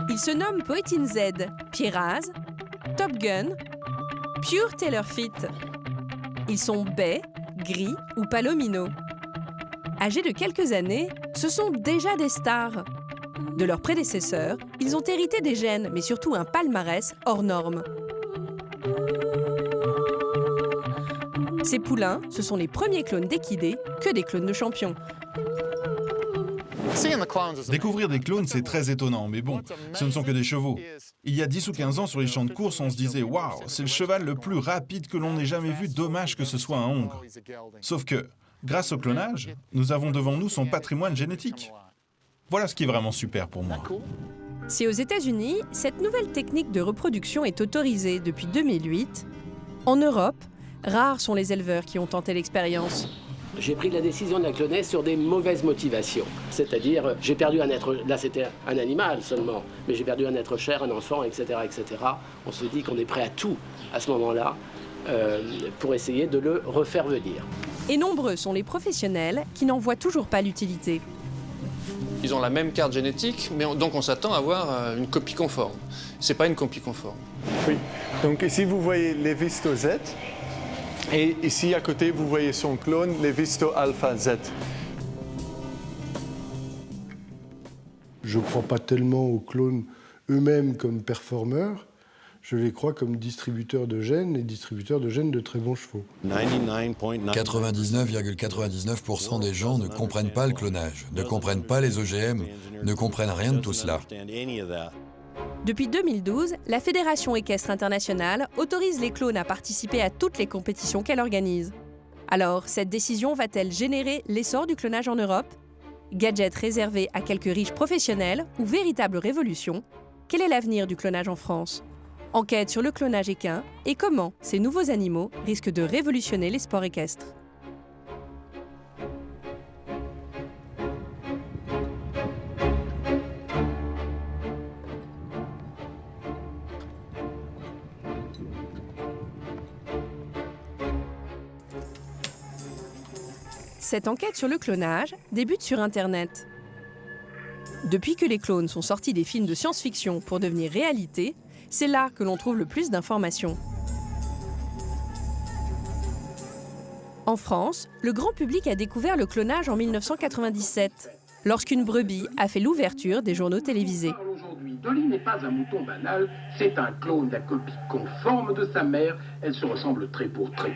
Ils se nomment Poetin Z, Pieraz, Top Gun, Pure Tailor Fit. Ils sont bais, gris ou palomino. Âgés de quelques années, ce sont déjà des stars. De leurs prédécesseurs, ils ont hérité des gènes, mais surtout un palmarès hors norme. Ces poulains, ce sont les premiers clones d'équidés que des clones de champions. Découvrir des clones, c'est très étonnant, mais bon, ce ne sont que des chevaux. Il y a 10 ou 15 ans, sur les champs de course, on se disait « Waouh, c'est le cheval le plus rapide que l'on ait jamais vu, dommage que ce soit un hongre ». Sauf que, grâce au clonage, nous avons devant nous son patrimoine génétique. Voilà ce qui est vraiment super pour moi. Si aux États-Unis, cette nouvelle technique de reproduction est autorisée depuis 2008, en Europe, rares sont les éleveurs qui ont tenté l'expérience. J'ai pris la décision de la cloner sur des mauvaises motivations. C'est-à-dire, j'ai perdu un être, là c'était un animal seulement, mais j'ai perdu un être cher, un enfant, etc., etc. On se dit qu'on est prêt à tout à ce moment-là pour essayer de le refaire venir. Et nombreux sont les professionnels qui n'en voient toujours pas l'utilité. Ils ont la même carte génétique, mais donc on s'attend à avoir une copie conforme. C'est pas une copie conforme. Oui, donc ici vous voyez Levisto Z, et ici à côté vous voyez son clone Levisto Alpha Z. Je ne crois pas tellement aux clones eux-mêmes comme performeurs, je les crois comme distributeurs de gènes et distributeurs de gènes de très bons chevaux. 99,99% des gens ne comprennent pas le clonage, ne comprennent pas les OGM, ne comprennent rien de tout cela. Depuis 2012, la Fédération équestre internationale autorise les clones à participer à toutes les compétitions qu'elle organise. Alors, cette décision va-t-elle générer l'essor du clonage en Europe? Gadget réservé à quelques riches professionnels ou véritable révolution? Quel est l'avenir du clonage en France? Enquête sur le clonage équin et comment ces nouveaux animaux risquent de révolutionner les sports équestres. Cette enquête sur le clonage débute sur Internet. Depuis que les clones sont sortis des films de science-fiction pour devenir réalité, c'est là que l'on trouve le plus d'informations. En France, le grand public a découvert le clonage en 1997, lorsqu'une brebis a fait l'ouverture des journaux télévisés. Aujourd'hui, Dolly n'est pas un mouton banal, c'est un clone de la copie conforme de sa mère. Elle se ressemble trait pour trait.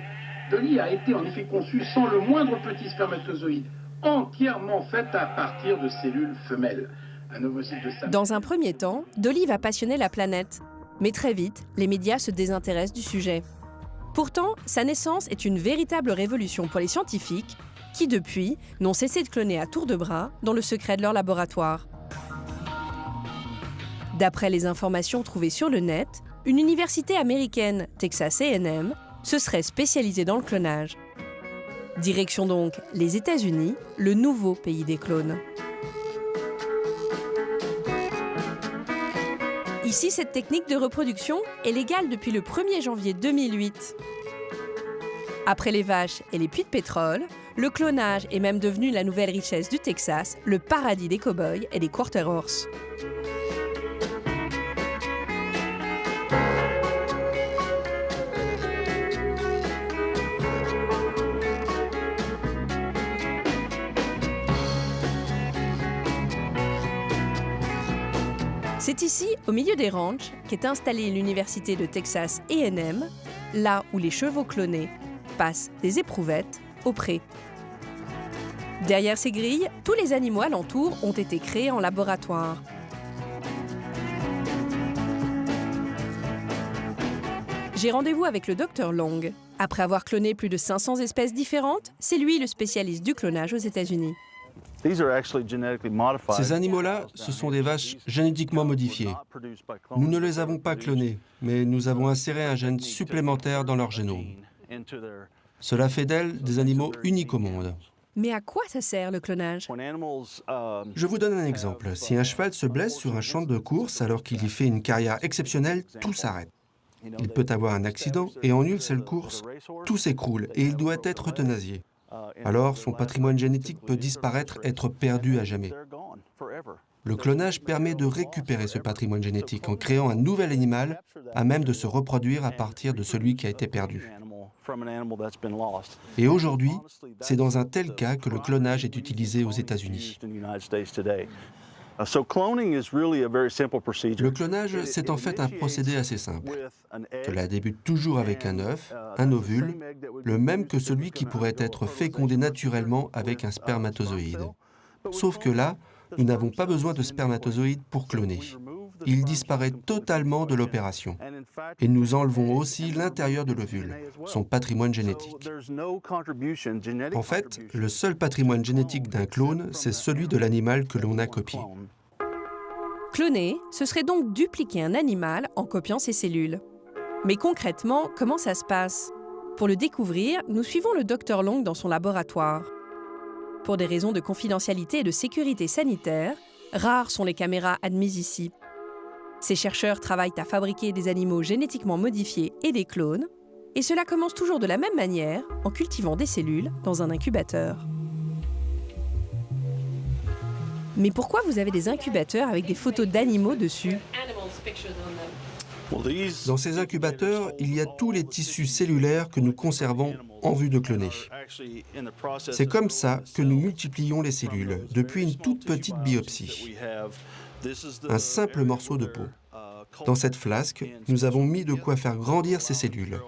Dolly a été en effet conçue sans le moindre petit spermatozoïde, entièrement faite à partir de cellules femelles. Un ovocyte de sa... Dans un premier temps, Dolly va passionner la planète. Mais très vite, les médias se désintéressent du sujet. Pourtant, sa naissance est une véritable révolution pour les scientifiques qui, depuis, n'ont cessé de cloner à tour de bras dans le secret de leur laboratoire. D'après les informations trouvées sur le net, une université américaine, Texas A&M, se serait spécialisée dans le clonage. Direction donc les États-Unis, le nouveau pays des clones. Ici, cette technique de reproduction est légale depuis le 1er janvier 2008. Après les vaches et les puits de pétrole, le clonage est même devenu la nouvelle richesse du Texas, le paradis des cow-boys et des quarter horse. C'est ici, au milieu des ranchs, qu'est installée l'université de Texas A&M, là où les chevaux clonés passent des éprouvettes au pré. Derrière ces grilles, tous les animaux alentours ont été créés en laboratoire. J'ai rendez-vous avec le Dr Long. Après avoir cloné plus de 500 espèces différentes, c'est lui le spécialiste du clonage aux États-Unis. Ces animaux-là, ce sont des vaches génétiquement modifiées. Nous ne les avons pas clonées, mais nous avons inséré un gène supplémentaire dans leur génome. Cela fait d'elles des animaux uniques au monde. Mais à quoi ça sert le clonage? Je vous donne un exemple. Si un cheval se blesse sur un champ de course alors qu'il y fait une carrière exceptionnelle, tout s'arrête. Il peut avoir un accident et en une seule course, tout s'écroule et il doit être euthanasié. Alors, son patrimoine génétique peut disparaître, être perdu à jamais. Le clonage permet de récupérer ce patrimoine génétique en créant un nouvel animal à même de se reproduire à partir de celui qui a été perdu. Et aujourd'hui, c'est dans un tel cas que le clonage est utilisé aux États-Unis. Le clonage, c'est en fait un procédé assez simple. Cela débute toujours avec un œuf, un ovule, le même que celui qui pourrait être fécondé naturellement avec un spermatozoïde. Sauf que là, nous n'avons pas besoin de spermatozoïdes pour cloner. Il disparaît totalement de l'opération. Et nous enlevons aussi l'intérieur de l'ovule, son patrimoine génétique. En fait, le seul patrimoine génétique d'un clone, c'est celui de l'animal que l'on a copié. Cloner, ce serait donc dupliquer un animal en copiant ses cellules. Mais concrètement, comment ça se passe? Pour le découvrir, nous suivons le Dr Long dans son laboratoire. Pour des raisons de confidentialité et de sécurité sanitaire, rares sont les caméras admises ici. Ces chercheurs travaillent à fabriquer des animaux génétiquement modifiés et des clones, et cela commence toujours de la même manière, en cultivant des cellules dans un incubateur. Mais pourquoi vous avez des incubateurs avec des photos d'animaux dessus? Dans ces incubateurs, il y a tous les tissus cellulaires que nous conservons en vue de cloner. C'est comme ça que nous multiplions les cellules, depuis une toute petite biopsie. Un simple morceau de peau. Dans cette flasque, nous avons mis de quoi faire grandir ces cellules.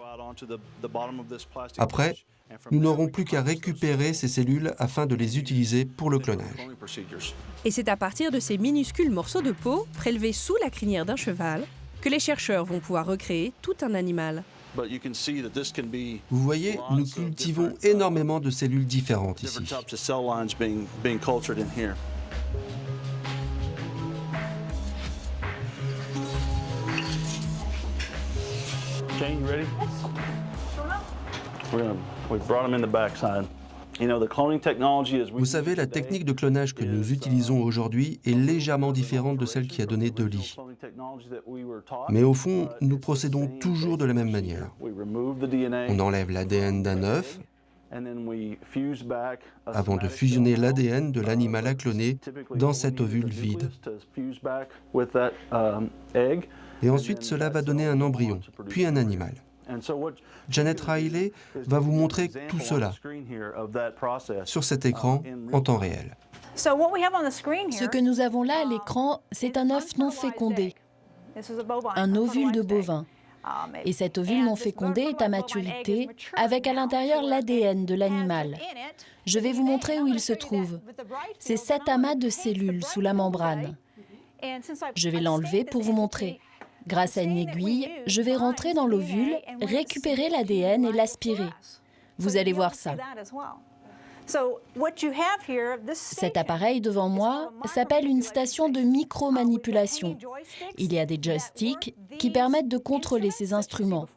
Après, nous n'aurons plus qu'à récupérer ces cellules afin de les utiliser pour le clonage. Et c'est à partir de ces minuscules morceaux de peau, prélevés sous la crinière d'un cheval, que les chercheurs vont pouvoir recréer tout un animal. Vous voyez, nous cultivons énormément de cellules différentes ici. Jane, you ready? We've brought them in the backside. Vous savez, la technique de clonage que nous utilisons aujourd'hui est légèrement différente de celle qui a donné Dolly. Mais au fond, nous procédons toujours de la même manière. On enlève l'ADN d'un œuf avant de fusionner l'ADN de l'animal à cloner dans cet ovule vide. Et ensuite, cela va donner un embryon, puis un animal. Janet Riley va vous montrer tout cela sur cet écran en temps réel. Ce que nous avons là à l'écran, c'est un œuf non fécondé, un ovule de bovin. Et cet ovule non fécondé est à maturité avec à l'intérieur l'ADN de l'animal. Je vais vous montrer où il se trouve. C'est cet amas de cellules sous la membrane. Je vais l'enlever pour vous montrer. Grâce à une aiguille, je vais rentrer dans l'ovule, récupérer l'ADN et l'aspirer. Vous allez voir ça. Cet appareil devant moi s'appelle une station de micro-manipulation. Il y a des joysticks qui permettent de contrôler ces instruments.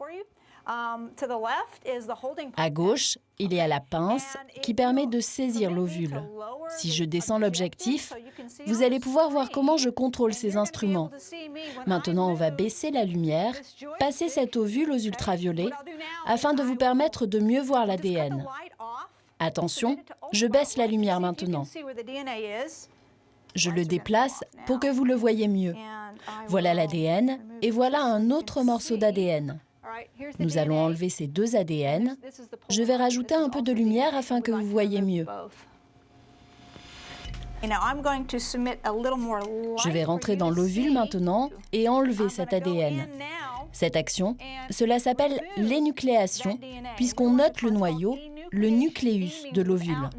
À gauche, il y a la pince qui permet de saisir l'ovule. Si je descends l'objectif, vous allez pouvoir voir comment je contrôle ces instruments. Maintenant, on va baisser la lumière, passer cet ovule aux ultraviolets, afin de vous permettre de mieux voir l'ADN. Attention, je baisse la lumière maintenant. Je le déplace pour que vous le voyez mieux. Voilà l'ADN et voilà un autre morceau d'ADN. Nous allons enlever ces deux ADN. Je vais rajouter un peu de lumière afin que vous voyez mieux. Je vais rentrer dans l'ovule maintenant et enlever cet ADN. Cette action, cela s'appelle l'énucléation, puisqu'on note le noyau, le nucléus de l'ovule.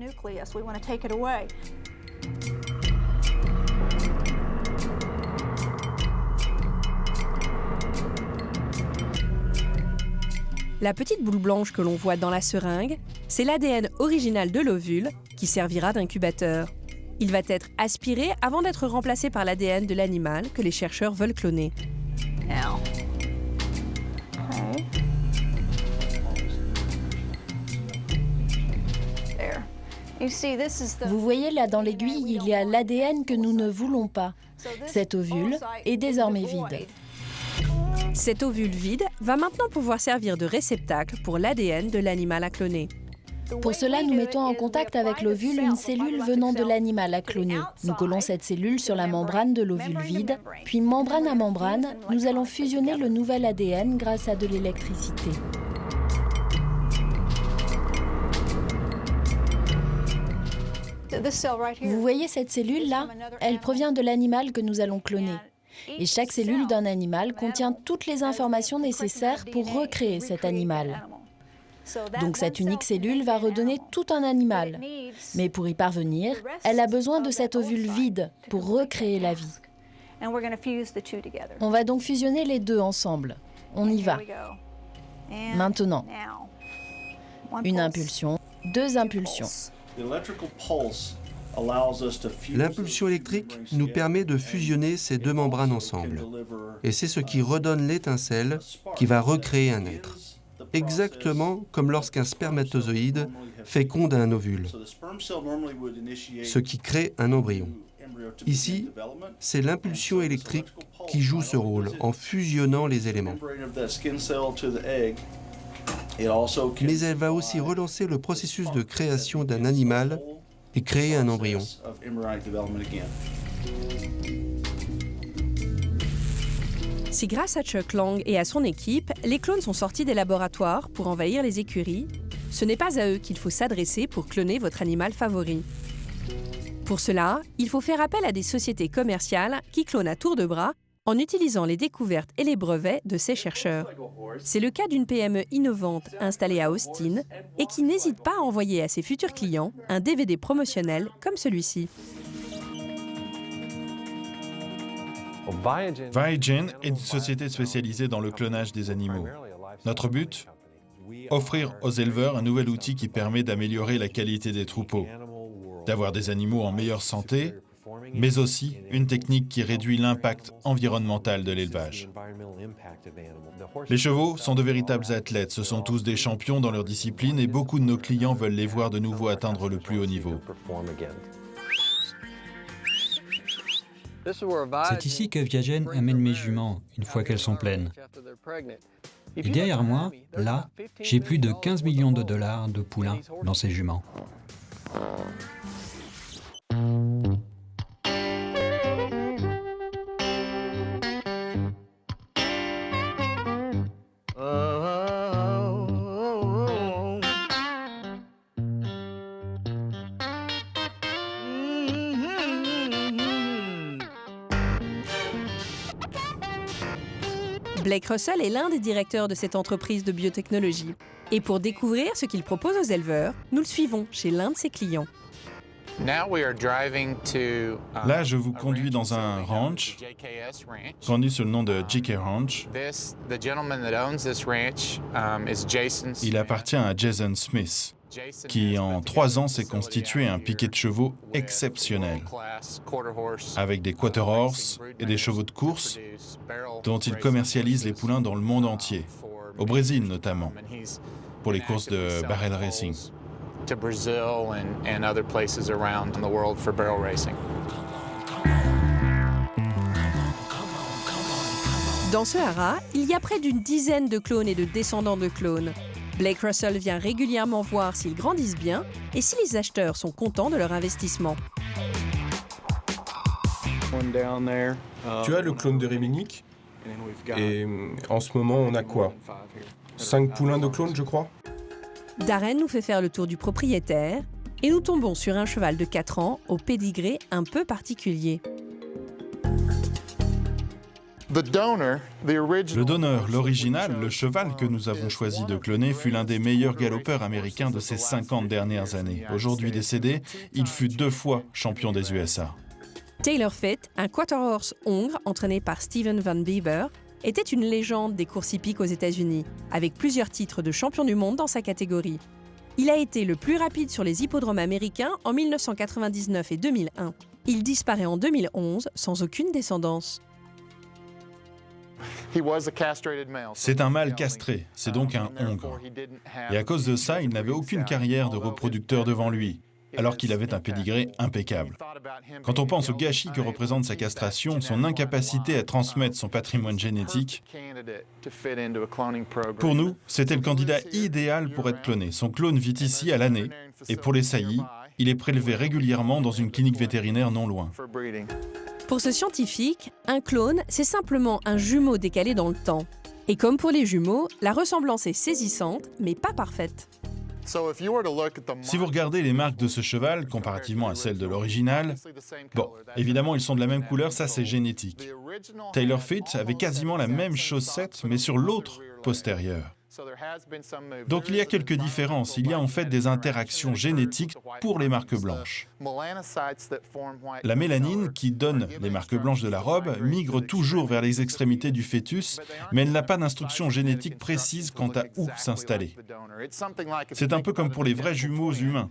La petite boule blanche que l'on voit dans la seringue, c'est l'ADN original de l'ovule qui servira d'incubateur. Il va être aspiré avant d'être remplacé par l'ADN de l'animal que les chercheurs veulent cloner. Vous voyez là dans l'aiguille, il y a l'ADN que nous ne voulons pas. Cet ovule est désormais vide. Cet ovule vide va maintenant pouvoir servir de réceptacle pour l'ADN de l'animal à cloner. Pour cela, nous mettons en contact avec l'ovule une cellule venant de l'animal à cloner. Nous collons cette cellule sur la membrane de l'ovule vide, puis membrane à membrane, nous allons fusionner le nouvel ADN grâce à de l'électricité. Vous voyez cette cellule-là? Elle provient de l'animal que nous allons cloner. Et chaque cellule d'un animal contient toutes les informations nécessaires pour recréer cet animal. Donc cette unique cellule va redonner tout un animal. Mais pour y parvenir, elle a besoin de cet ovule vide pour recréer la vie. On va donc fusionner les deux ensemble. On y va. Maintenant, une impulsion, deux impulsions. L'impulsion électrique nous permet de fusionner ces deux membranes ensemble. Et c'est ce qui redonne l'étincelle qui va recréer un être. Exactement comme lorsqu'un spermatozoïde féconde un ovule, ce qui crée un embryon. Ici, c'est l'impulsion électrique qui joue ce rôle en fusionnant les éléments. Mais elle va aussi relancer le processus de création d'un animal et créer un embryon. Si grâce à Chuck Long et à son équipe, les clones sont sortis des laboratoires pour envahir les écuries, ce n'est pas à eux qu'il faut s'adresser pour cloner votre animal favori. Pour cela, il faut faire appel à des sociétés commerciales qui clonent à tour de bras en utilisant les découvertes et les brevets de ces chercheurs. C'est le cas d'une PME innovante installée à Austin et qui n'hésite pas à envoyer à ses futurs clients un DVD promotionnel comme celui-ci. Viagen est une société spécialisée dans le clonage des animaux. Notre but? Offrir aux éleveurs un nouvel outil qui permet d'améliorer la qualité des troupeaux, d'avoir des animaux en meilleure santé, mais aussi une technique qui réduit l'impact environnemental de l'élevage. Les chevaux sont de véritables athlètes, ce sont tous des champions dans leur discipline et beaucoup de nos clients veulent les voir de nouveau atteindre le plus haut niveau. C'est ici que Viagen amène mes juments, une fois qu'elles sont pleines. Et derrière moi, là, j'ai plus de 15 millions de dollars de poulains dans ces juments. Blake Russell est l'un des directeurs de cette entreprise de biotechnologie. Et pour découvrir ce qu'il propose aux éleveurs, nous le suivons chez l'un de ses clients. Là, je vous conduis dans un ranch, connu sous le nom de JK Ranch. Il appartient à Jason Smith, qui en 3 ans s'est constitué un piquet de chevaux exceptionnel, avec des quarter horse et des chevaux de course, dont il commercialise les poulains dans le monde entier, au Brésil notamment, pour les courses de barrel racing. Dans ce haras, il y a près d'une dizaine de clones et de descendants de clones. Blake Russell vient régulièrement voir s'ils grandissent bien et si les acheteurs sont contents de leur investissement. Tu as le clone de Réminique et en ce moment, on a quoi? 5 poulains de clones, je crois. Darren nous fait faire le tour du propriétaire et nous tombons sur un cheval de 4 ans au pédigré un peu particulier. Le donneur, l'original, le cheval que nous avons choisi de cloner, fut l'un des meilleurs galopeurs américains de ces 50 dernières années. Aujourd'hui décédé, il fut 2 fois champion des USA. Taylor Fitt, un quarter horse hongre entraîné par Steven Van Bieber, était une légende des courses hippiques aux États-Unis, avec plusieurs titres de champion du monde dans sa catégorie. Il a été le plus rapide sur les hippodromes américains en 1999 et 2001. Il disparaît en 2011 sans aucune descendance. C'est un mâle castré, c'est donc un hongre. Et à cause de ça, il n'avait aucune carrière de reproducteur devant lui, alors qu'il avait un pédigré impeccable. Quand on pense au gâchis que représente sa castration, son incapacité à transmettre son patrimoine génétique, pour nous, c'était le candidat idéal pour être cloné. Son clone vit ici à l'année, et pour les saillies, il est prélevé régulièrement dans une clinique vétérinaire non loin. Pour ce scientifique, un clone, c'est simplement un jumeau décalé dans le temps. Et comme pour les jumeaux, la ressemblance est saisissante, mais pas parfaite. Si vous regardez les marques de ce cheval, comparativement à celles de l'original, bon, évidemment, ils sont de la même couleur, ça c'est génétique. Taylor Fit avait quasiment la même chaussette, mais sur l'autre postérieure. Donc il y a quelques différences. Il y a en fait des interactions génétiques pour les marques blanches. La mélanine, qui donne les marques blanches de la robe, migre toujours vers les extrémités du fœtus, mais elle n'a pas d'instruction génétique précise quant à où s'installer. C'est un peu comme pour les vrais jumeaux humains.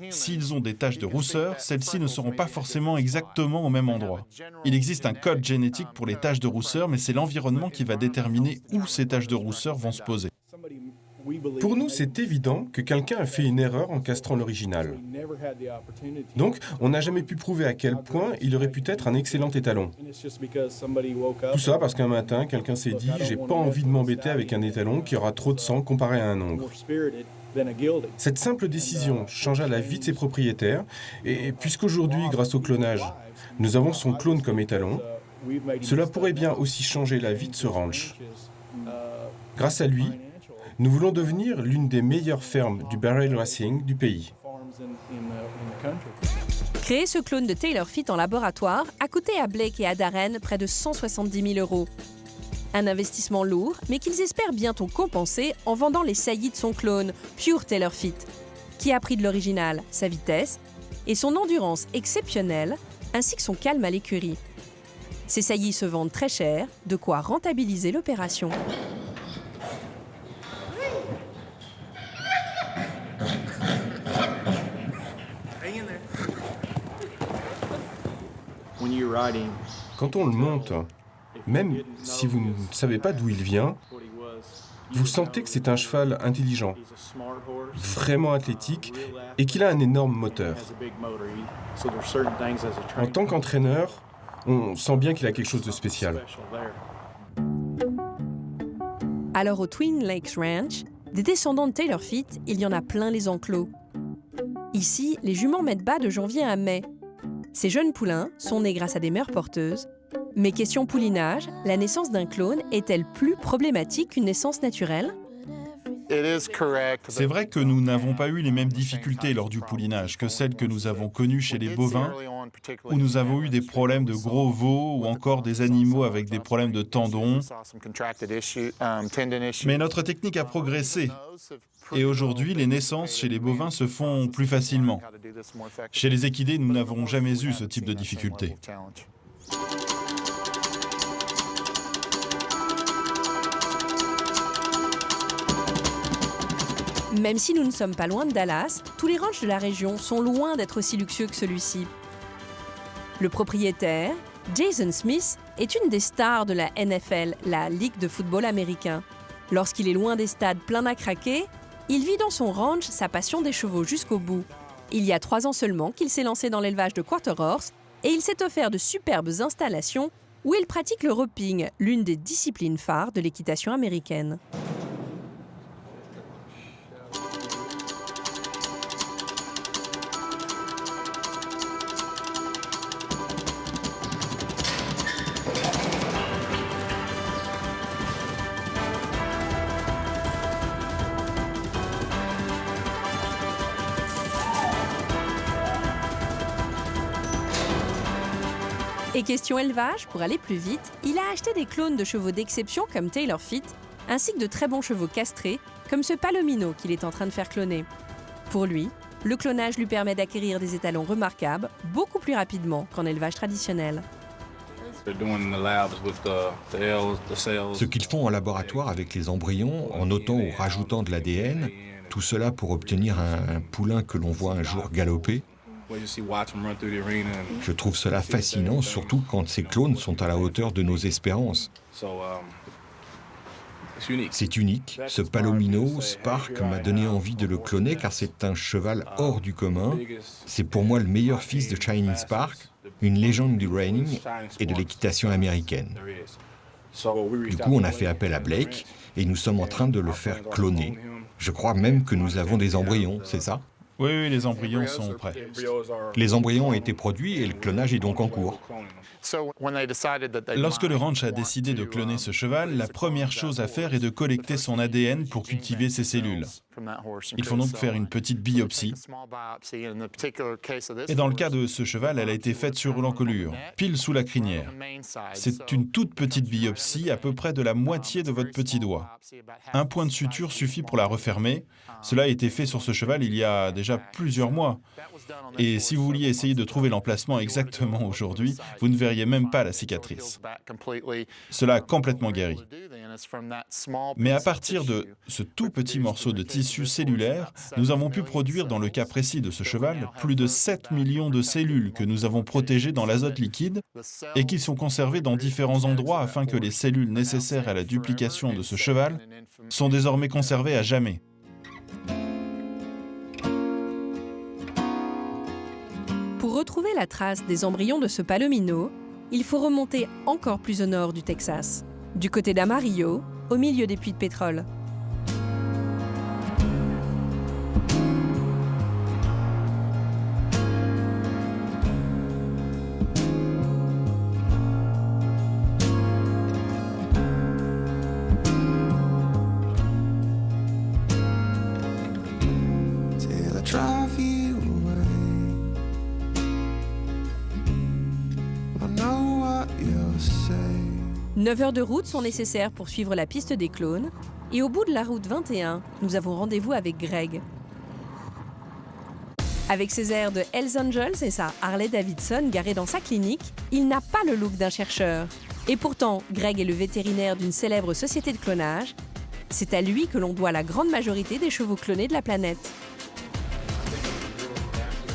S'ils ont des taches de rousseur, celles-ci ne seront pas forcément exactement au même endroit. Il existe un code génétique pour les taches de rousseur, mais c'est l'environnement qui va déterminer où ces taches de rousseur vont se poser. Pour nous, c'est évident que quelqu'un a fait une erreur en castrant l'original. Donc, on n'a jamais pu prouver à quel point il aurait pu être un excellent étalon. Tout ça parce qu'un matin, quelqu'un s'est dit « j'ai pas envie de m'embêter avec un étalon qui aura trop de sang comparé à un hongre ». Cette simple décision changea la vie de ses propriétaires, et puisqu'aujourd'hui, grâce au clonage, nous avons son clone comme étalon, cela pourrait bien aussi changer la vie de ce ranch. Grâce à lui, nous voulons devenir l'une des meilleures fermes du barrel racing du pays. Créer ce clone de Taylor Fit en laboratoire a coûté à Blake et à Darren près de 170 000 €. Un investissement lourd, mais qu'ils espèrent bientôt compenser en vendant les saillies de son clone, Pure Taylor Fit, qui a pris de l'original sa vitesse et son endurance exceptionnelle, ainsi que son calme à l'écurie. Ces saillies se vendent très cher, de quoi rentabiliser l'opération. Quand on le monte, même si vous ne savez pas d'où il vient, vous sentez que c'est un cheval intelligent, vraiment athlétique et qu'il a un énorme moteur. En tant qu'entraîneur, on sent bien qu'il a quelque chose de spécial. Alors au Twin Lakes Ranch, des descendants de Taylor Fit, il y en a plein les enclos. Ici, les juments mettent bas de janvier à mai. Ces jeunes poulains sont nés grâce à des mères porteuses. Mais question poulinage, la naissance d'un clone est-elle plus problématique qu'une naissance naturelle ? C'est vrai que nous n'avons pas eu les mêmes difficultés lors du poulinage que celles que nous avons connues chez les bovins, où nous avons eu des problèmes de gros veaux ou encore des animaux avec des problèmes de tendons. Mais notre technique a progressé. Et aujourd'hui, les naissances chez les bovins se font plus facilement. Chez les équidés, nous n'avons jamais eu ce type de difficulté. Même si nous ne sommes pas loin de Dallas, tous les ranchs de la région sont loin d'être aussi luxueux que celui-ci. Le propriétaire, Jason Smith, est une des stars de la NFL, la Ligue de football américain. Lorsqu'il est loin des stades pleins à craquer, il vit dans son ranch sa passion des chevaux jusqu'au bout. Il y a 3 ans seulement qu'il s'est lancé dans l'élevage de Quarter Horse et il s'est offert de superbes installations où il pratique le roping, l'une des disciplines phares de l'équitation américaine. Et question élevage, pour aller plus vite, il a acheté des clones de chevaux d'exception comme Taylor Fit, ainsi que de très bons chevaux castrés, comme ce Palomino qu'il est en train de faire cloner. Pour lui, le clonage lui permet d'acquérir des étalons remarquables beaucoup plus rapidement qu'en élevage traditionnel. Ce qu'ils font en laboratoire avec les embryons, en notant ou rajoutant de l'ADN, tout cela pour obtenir un poulain que l'on voit un jour galoper, je trouve cela fascinant, surtout quand ces clones sont à la hauteur de nos espérances. C'est unique. Ce Palomino, Spark, m'a donné envie de le cloner car c'est un cheval hors du commun. C'est pour moi le meilleur fils de Shining Spark, une légende du reining et de l'équitation américaine. Du coup, on a fait appel à Blake et nous sommes en train de le faire cloner. Je crois même que nous avons des embryons, c'est ça? Oui, les embryons sont prêts. Les embryons ont été produits et le clonage est donc en cours. Lorsque le ranch a décidé de cloner ce cheval, la première chose à faire est de collecter son ADN pour cultiver ses cellules. Il faut donc faire une petite biopsie. Et dans le cas de ce cheval, elle a été faite sur l'encolure, pile sous la crinière. C'est une toute petite biopsie, à peu près de la moitié de votre petit doigt. Un point de suture suffit pour la refermer. Cela a été fait sur ce cheval il y a déjà plusieurs mois. Et si vous vouliez essayer de trouver l'emplacement exactement aujourd'hui, vous ne verriez même pas la cicatrice. Cela a complètement guéri. Mais à partir de ce tout petit morceau de tissu cellulaire, nous avons pu produire, dans le cas précis de ce cheval, plus de 7 millions de cellules que nous avons protégées dans l'azote liquide et qui sont conservées dans différents endroits afin que les cellules nécessaires à la duplication de ce cheval sont désormais conservées à jamais. Pour retrouver la trace des embryons de ce Palomino, il faut remonter encore plus au nord du Texas, du côté d'Amarillo, au milieu des puits de pétrole. Till I drive you away. I know what you'll say. 9 heures de route sont nécessaires pour suivre la piste des clones. Et au bout de la route 21, nous avons rendez-vous avec Greg. Avec ses airs de Hells Angels et sa Harley Davidson garée dans sa clinique, il n'a pas le look d'un chercheur. Et pourtant, Greg est le vétérinaire d'une célèbre société de clonage. C'est à lui que l'on doit la grande majorité des chevaux clonés de la planète.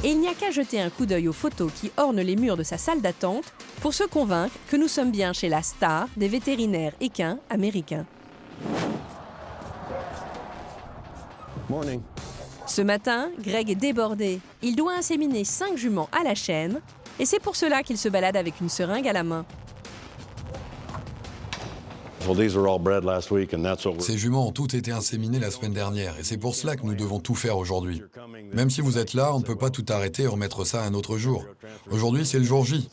Et il n'y a qu'à jeter un coup d'œil aux photos qui ornent les murs de sa salle d'attente pour se convaincre que nous sommes bien chez la star des vétérinaires équins américains. Morning. Ce matin, Greg est débordé. Il doit inséminer 5 juments à la chaîne et c'est pour cela qu'il se balade avec une seringue à la main. Ces juments ont toutes été inséminés la semaine dernière et c'est pour cela que nous devons tout faire aujourd'hui. Même si vous êtes là, on ne peut pas tout arrêter et remettre ça un autre jour. Aujourd'hui, c'est le jour J.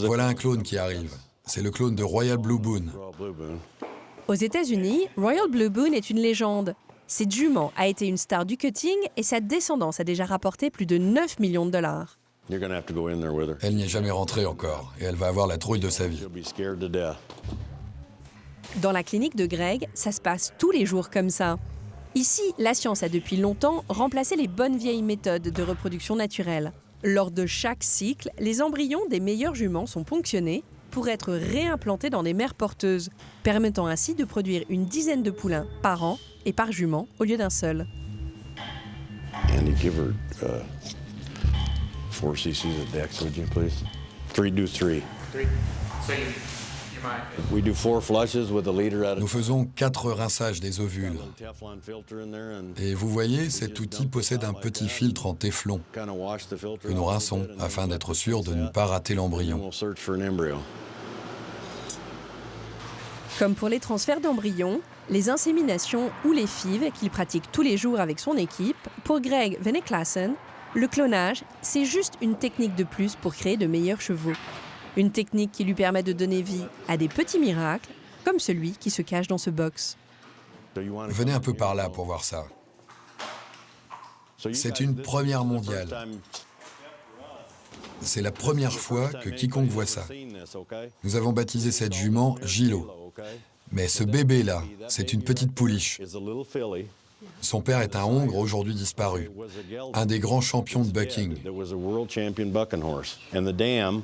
Voilà un clone qui arrive. C'est le clone de Royal Blue Boone. Aux États-Unis, Royal Blue Boone est une légende. Cette jument a été une star du cutting et sa descendance a déjà rapporté plus de 9 millions de dollars. Elle n'y est jamais rentrée encore et elle va avoir la trouille de sa vie. Dans la clinique de Greg, ça se passe tous les jours comme ça. Ici, la science a depuis longtemps remplacé les bonnes vieilles méthodes de reproduction naturelle. Lors de chaque cycle, les embryons des meilleures juments sont ponctionnés pour être réimplantés dans des mères porteuses, permettant ainsi de produire une dizaine de poulains par an et par jument au lieu d'un seul. 4 cc's of Dex, would you please? 3, do 3. We do 4 flushes with a liter at a Nous faisons 4 rinçages des ovules. Et vous voyez, cet outil possède un petit filtre en téflon que nous rinçons afin d'être sûrs de ne pas rater l'embryon. Comme pour les transferts d'embryons, les inséminations ou les FIV qu'il pratique tous les jours avec son équipe, pour Greg Venneklassen, le clonage, c'est juste une technique de plus pour créer de meilleurs chevaux. Une technique qui lui permet de donner vie à des petits miracles, comme celui qui se cache dans ce box. Venez un peu par là pour voir ça. C'est une première mondiale. C'est la première fois que quiconque voit ça. Nous avons baptisé cette jument Gilo. Mais ce bébé-là, c'est une petite pouliche. Son père est un Hongre aujourd'hui disparu, un des grands champions de bucking.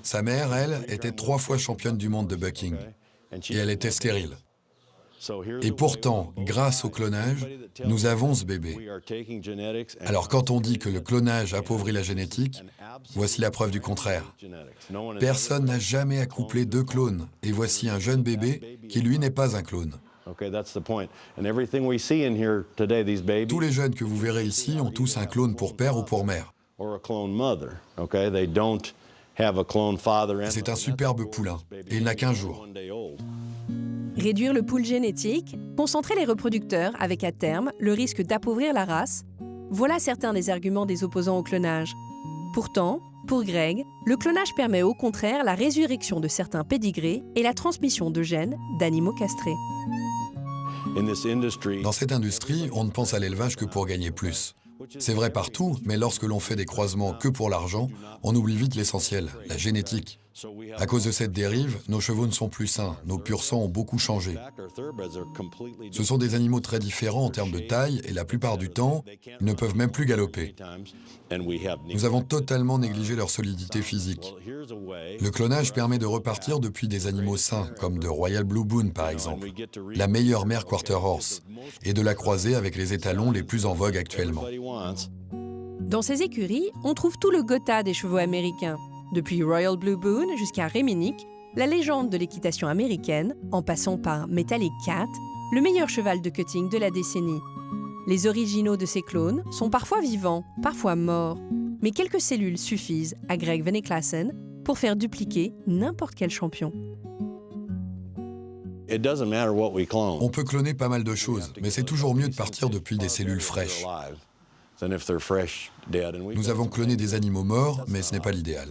Sa mère, elle, était 3 fois championne du monde de bucking. Et elle était stérile. Et pourtant, grâce au clonage, nous avons ce bébé. Alors quand on dit que le clonage appauvrit la génétique, voici la preuve du contraire. Personne n'a jamais accouplé 2 clones, et voici un jeune bébé qui, lui, n'est pas un clone. Tous les jeunes que vous verrez ici ont tous un clone pour père ou pour mère. C'est un superbe poulain, et il n'a qu'1 jour. Réduire le pool génétique, concentrer les reproducteurs avec à terme le risque d'appauvrir la race, voilà certains des arguments des opposants au clonage. Pourtant, pour Greg, le clonage permet au contraire la résurrection de certains pédigrés et la transmission de gènes d'animaux castrés. Dans cette industrie, on ne pense à l'élevage que pour gagner plus. C'est vrai partout, mais lorsque l'on fait des croisements que pour l'argent, on oublie vite l'essentiel, la génétique. À cause de cette dérive, nos chevaux ne sont plus sains, nos pur sangs ont beaucoup changé. Ce sont des animaux très différents en termes de taille et la plupart du temps, ils ne peuvent même plus galoper. Nous avons totalement négligé leur solidité physique. Le clonage permet de repartir depuis des animaux sains, comme de Royal Blue Boone par exemple, la meilleure mère Quarter Horse, et de la croiser avec les étalons les plus en vogue actuellement. Dans ces écuries, on trouve tout le Gotha des chevaux américains. Depuis Royal Blue Boone jusqu'à Reminick, la légende de l'équitation américaine, en passant par Metallic Cat, le meilleur cheval de cutting de la décennie. Les originaux de ces clones sont parfois vivants, parfois morts, mais quelques cellules suffisent à Greg Veneklassen pour faire dupliquer n'importe quel champion. On peut cloner pas mal de choses, mais c'est toujours mieux de partir depuis des cellules fraîches. Nous avons cloné des animaux morts, mais ce n'est pas l'idéal.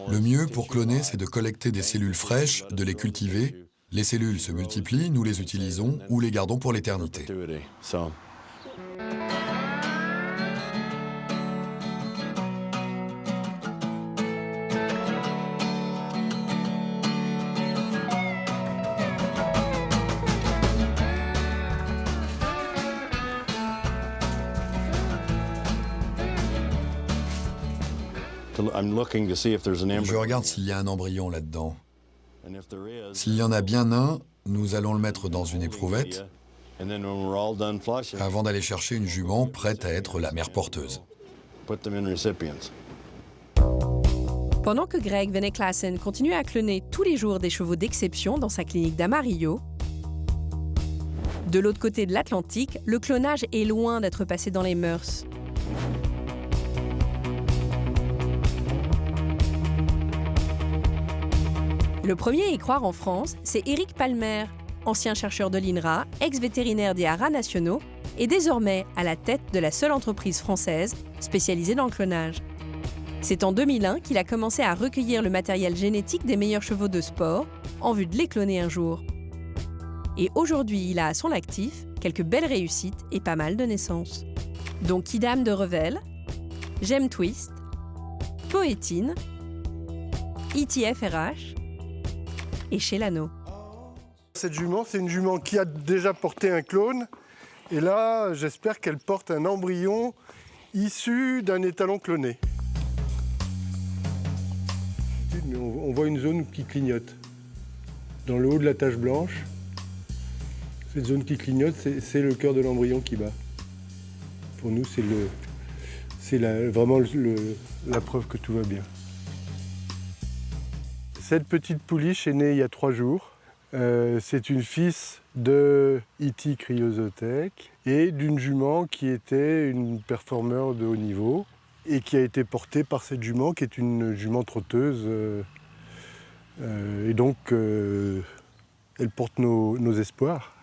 Le mieux pour cloner, c'est de collecter des cellules fraîches, de les cultiver. Les cellules se multiplient, nous les utilisons ou les gardons pour l'éternité. Je regarde s'il y a un embryon là-dedans. S'il y en a bien un, nous allons le mettre dans une éprouvette avant d'aller chercher une jument prête à être la mère porteuse. Pendant que Greg Veneklassen continue à cloner tous les jours des chevaux d'exception dans sa clinique d'Amarillo, de l'autre côté de l'Atlantique, le clonage est loin d'être passé dans les mœurs. Le premier à y croire en France, c'est Éric Palmer, ancien chercheur de l'INRA, ex-vétérinaire des haras nationaux et désormais à la tête de la seule entreprise française spécialisée dans le clonage. C'est en 2001 qu'il a commencé à recueillir le matériel génétique des meilleurs chevaux de sport en vue de les cloner un jour. Et aujourd'hui, il a à son actif quelques belles réussites et pas mal de naissances. Dont Kidam de Revel, Gem Twist, Poétine, ITF RH et Chelano. Cette jument, c'est une jument qui a déjà porté un clone. Et là, j'espère qu'elle porte un embryon issu d'un étalon cloné. On voit une zone qui clignote. Dans le haut de la tache blanche, cette zone qui clignote, c'est le cœur de l'embryon qui bat. Pour nous, c'est vraiment la preuve que tout va bien. Cette petite pouliche est née il y a 3 jours. C'est une fils de E.T. Cryozothèque et d'une jument qui était une performeur de haut niveau et qui a été portée par cette jument qui est une jument trotteuse. Et donc, elle porte nos espoirs.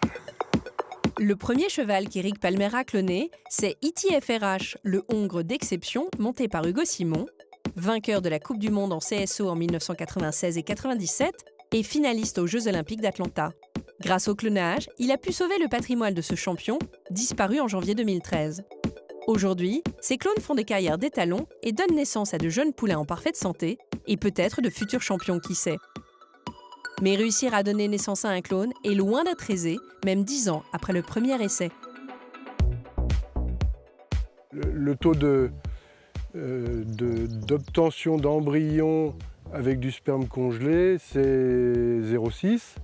Le premier cheval qu'Éric Palmer a cloné, c'est ITF-RH, le hongre d'exception monté par Hugo Simon, vainqueur de la Coupe du Monde en CSO en 1996 et 1997 et finaliste aux Jeux Olympiques d'Atlanta. Grâce au clonage, il a pu sauver le patrimoine de ce champion, disparu en janvier 2013. Aujourd'hui, ces clones font des carrières d'étalons et donnent naissance à de jeunes poulains en parfaite santé et peut-être de futurs champions, qui sait. Mais réussir à donner naissance à un clone est loin d'être aisé, même 10 ans après le premier essai. Le taux d'obtention d'embryons avec du sperme congelé, c'est 0,6.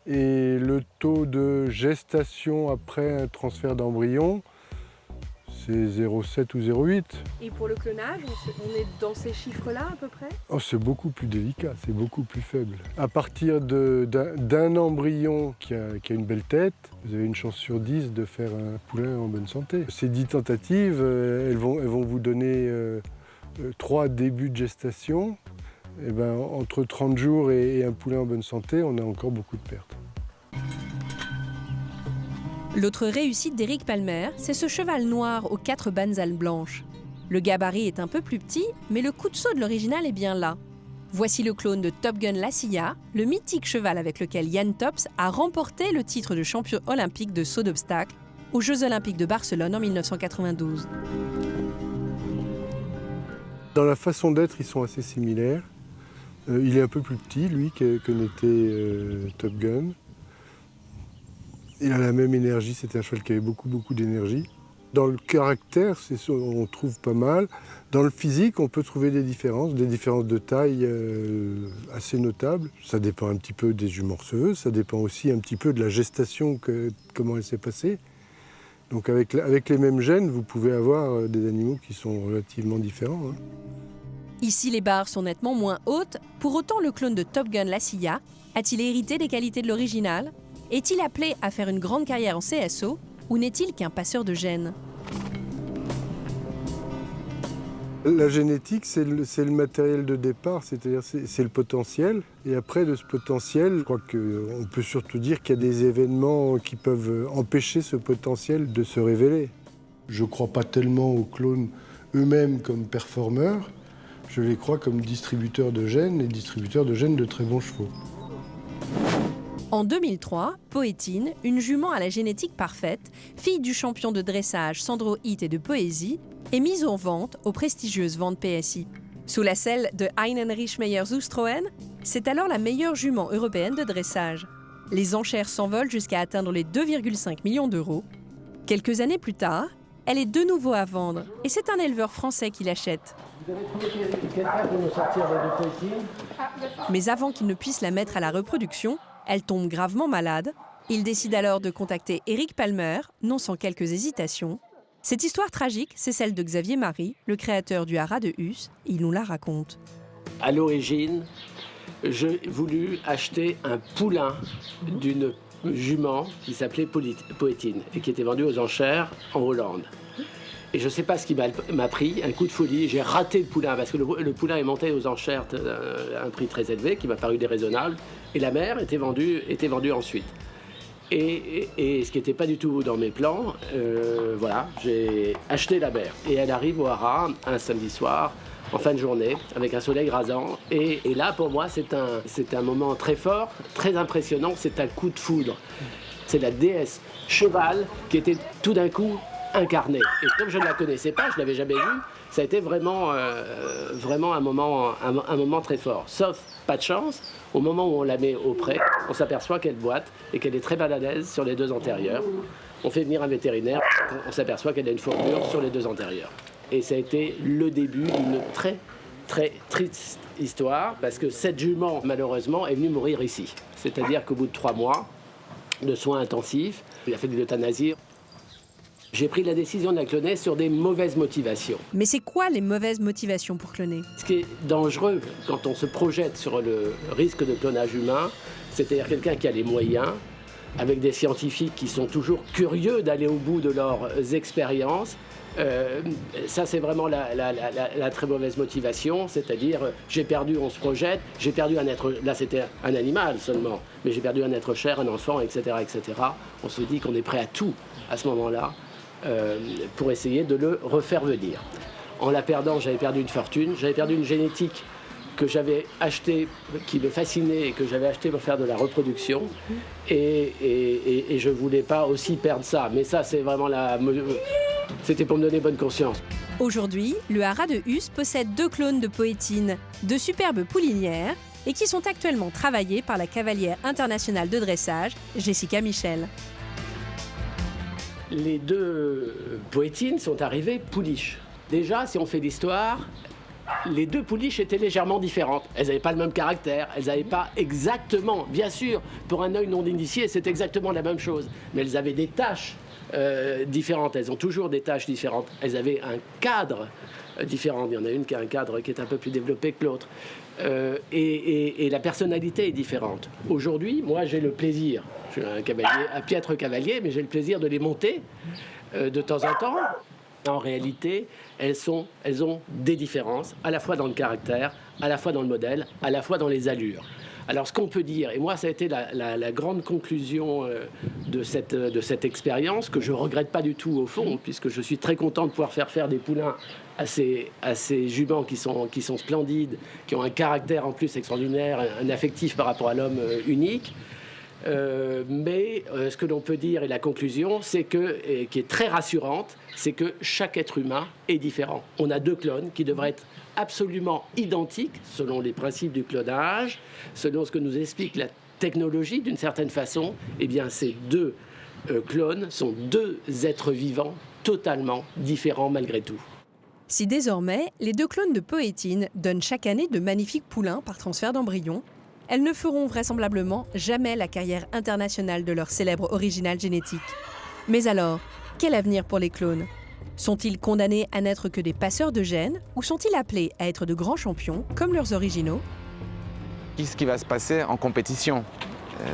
Et le taux de gestation après un transfert d'embryon, c'est 0,7 ou 0,8. Et pour le clonage, on est dans ces chiffres-là à peu près? Oh, c'est beaucoup plus délicat, c'est beaucoup plus faible. À partir d'un embryon qui a une belle tête, vous avez une chance sur 10 de faire un poulain en bonne santé. Ces 10 tentatives, elles vont vous donner 3 débuts de gestation. Et ben, entre 30 jours et un poulain en bonne santé, on a encore beaucoup de pertes. L'autre réussite d'Eric Palmer, c'est ce cheval noir aux 4 bandes ailes blanches. Le gabarit est un peu plus petit, mais le coup de saut de l'original est bien là. Voici le clone de Top Gun La Silla, le mythique cheval avec lequel Jan Tops a remporté le titre de champion olympique de saut d'obstacle aux Jeux Olympiques de Barcelone en 1992. Dans la façon d'être, ils sont assez similaires. Il est un peu plus petit, lui, que n'était Top Gun. Il a la même énergie, c'était un cheval qui avait beaucoup d'énergie. Dans le caractère, on trouve pas mal. Dans le physique, on peut trouver des différences de taille assez notables. Ça dépend un petit peu des juments receveuses, ça dépend aussi un petit peu de la gestation, comment elle s'est passée. Donc avec les mêmes gènes, vous pouvez avoir des animaux qui sont relativement différents. Hein. Ici, les barres sont nettement moins hautes. Pour autant, le clone de Top Gun La Silla a-t-il hérité des qualités de l'original? Est-il appelé à faire une grande carrière en CSO ou n'est-il qu'un passeur de gènes? La génétique, c'est le matériel de départ, c'est-à-dire c'est le potentiel. Et après, de ce potentiel, je crois qu'on peut surtout dire qu'il y a des événements qui peuvent empêcher ce potentiel de se révéler. Je ne crois pas tellement aux clones eux-mêmes comme performeurs. Je les crois comme distributeurs de gènes et distributeurs de gènes de très bons chevaux. En 2003, Poétine, une jument à la génétique parfaite, fille du champion de dressage Sandro Hitt et de poésie, est mise en vente aux prestigieuses ventes PSI. Sous la selle de Heinrich Meyer-Zustroen, c'est alors la meilleure jument européenne de dressage. Les enchères s'envolent jusqu'à atteindre les 2,5 millions d'euros. Quelques années plus tard, elle est de nouveau à vendre et c'est un éleveur français qui l'achète. Vous avez trouvé quelqu'un pour nous sortir de Poétine? Mais avant qu'il ne puisse la mettre à la reproduction, elle tombe gravement malade. Il décide alors de contacter Eric Palmer, non sans quelques hésitations. Cette histoire tragique, c'est celle de Xavier Marie, le créateur du haras de Huss. Il nous la raconte. À l'origine, j'ai voulu acheter un poulain d'une jument qui s'appelait Poétine et qui était vendue aux enchères en Hollande. Et je ne sais pas ce qui m'a pris, un coup de folie. J'ai raté le poulain parce que le poulain est monté aux enchères à un prix très élevé qui m'a paru déraisonnable. Et la mère était vendue ensuite. Et ce qui n'était pas du tout dans mes plans, voilà, j'ai acheté la mère. Et elle arrive au haras un samedi soir, en fin de journée, avec un soleil rasant. Et là, pour moi, c'est un moment très fort, très impressionnant. C'est un coup de foudre. C'est la déesse cheval qui était tout d'un coup incarnée. Et comme je ne la connaissais pas, je ne l'avais jamais vue, ça a été vraiment un moment très fort. Sauf, pas de chance, au moment où on la met au pré, on s'aperçoit qu'elle boite et qu'elle est très mal à l'aise sur les 2 antérieures. On fait venir un vétérinaire, on s'aperçoit qu'elle a une fourrure sur les 2 antérieures. Et ça a été le début d'une très, très triste histoire, parce que cette jument, malheureusement, est venue mourir ici. C'est-à-dire qu'au bout de 3 mois de soins intensifs, il a fait de l'euthanasie. J'ai pris la décision de la cloner sur des mauvaises motivations. Mais c'est quoi les mauvaises motivations pour cloner? Ce qui est dangereux quand on se projette sur le risque de clonage humain, c'est-à-dire quelqu'un qui a les moyens, avec des scientifiques qui sont toujours curieux d'aller au bout de leurs expériences. Ça, c'est vraiment la très mauvaise motivation, c'est-à-dire j'ai perdu, on se projette, j'ai perdu un être, là c'était un animal seulement, mais j'ai perdu un être cher, un enfant, etc., etc. On se dit qu'on est prêt à tout à ce moment-là. Pour essayer de le refaire venir. En la perdant, j'avais perdu une fortune, j'avais perdu une génétique que j'avais achetée, qui me fascinait et que j'avais achetée pour faire de la reproduction. Et je ne voulais pas aussi perdre ça. Mais ça, c'est vraiment c'était pour me donner bonne conscience. Aujourd'hui, le haras de Huss possède 2 clones de Poétine, de superbes poulinières, et qui sont actuellement travaillés par la cavalière internationale de dressage, Jessica Michel. Les 2 Poétines sont arrivées pouliches. Déjà, si on fait l'histoire, les deux pouliches étaient légèrement différentes. Elles n'avaient pas le même caractère, elles n'avaient pas exactement, bien sûr, pour un œil non initié, c'est exactement la même chose. Mais elles avaient des tâches différentes, elles ont toujours des tâches différentes. Elles avaient un cadre différent. Il y en a une qui a un cadre qui est un peu plus développé que l'autre. Et la personnalité est différente. Aujourd'hui, moi, j'ai le plaisir, je suis un piètre cavalier, mais j'ai le plaisir de les monter de temps en temps. En réalité, elles ont des différences, à la fois dans le caractère, à la fois dans le modèle, à la fois dans les allures. Alors, ce qu'on peut dire, et moi, ça a été la grande conclusion de cette expérience, que je ne regrette pas du tout au fond, puisque je suis très content de pouvoir faire des poulains à ces juments qui sont splendides, qui ont un caractère en plus extraordinaire, un affectif par rapport à l'homme unique. Mais ce que l'on peut dire, et la conclusion, c'est que, qui est très rassurante, c'est que chaque être humain est différent. On a deux clones qui devraient être absolument identiques selon les principes du clonage, selon ce que nous explique la technologie d'une certaine façon. Eh bien, ces deux clones sont deux êtres vivants totalement différents malgré tout. Si désormais, les deux clones de Poétine donnent chaque année de magnifiques poulains par transfert d'embryons, elles ne feront vraisemblablement jamais la carrière internationale de leur célèbre original génétique. Mais alors, quel avenir pour les clones ? Sont-ils condamnés à n'être que des passeurs de gènes ou sont-ils appelés à être de grands champions comme leurs originaux ? Qu'est-ce qui va se passer en compétition ?